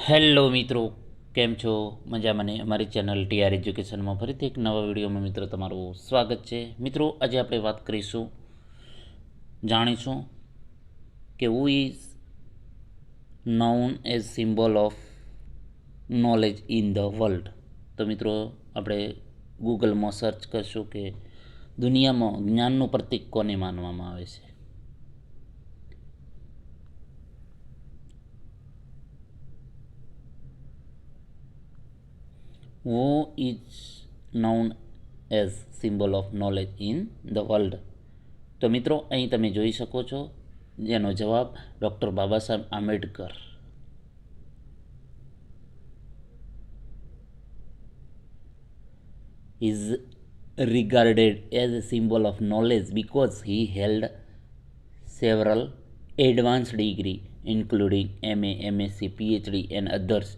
Hello મિત્રો, કેમ છો? મજામાં ને? અમારી ચેનલ ટીઆર એજ્યુકેશનમાં ફરીથી એક નવા વિડીયોમાં મિત્રો તમારું સ્વાગત છે. મિત્રો, આજે આપણે વાત કરીશું, જાણીશું કે who is known as symbol of knowledge in the world. તો મિત્રો, આપણે ગૂગલમાં સર્ચ કરશું કે દુનિયામાં જ્ઞાનનું પ્રતીક કોને માનવામાં આવે છે. Who is known as symbol of knowledge in the world? તો મિત્રો, અહીં તમે જોઈ શકો છો જેનો જવાબ doctor Baba Saheb Ambedkar. is regarded as a symbol of knowledge because he held several advanced degrees including MA, MSc, PhD and others.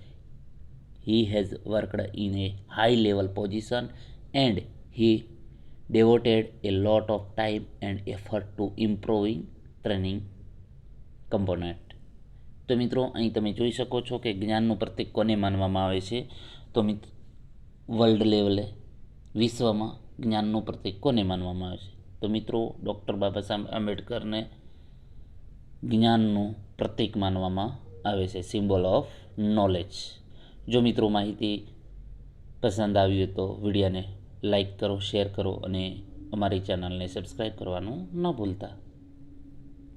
He has worked in a high level position and he devoted a lot of time and effort to improving training component. તો મિત્રો, અહીં તમે જોઈ શકો છો કે જ્ઞાનનું પ્રતીક કોને માનવામાં આવે છે. તો વર્લ્ડ લેવલે વિશ્વમાં જ્ઞાનનું પ્રતીક કોને માનવામાં આવે છે? તો મિત્રો, ડૉક્ટર બાબા સાહેબ આંબેડકરને જ્ઞાનનું પ્રતીક માનવામાં આવે છે, સિમ્બોલ ઓફ નોલેજ. જો મિત્રો માહિતી પસંદ આવી હોય તો વિડીયોને લાઈક કરો, શેર કરો અને અમારી ચેનલને સબસ્ક્રાઈબ કરવાનું ન ભૂલતા.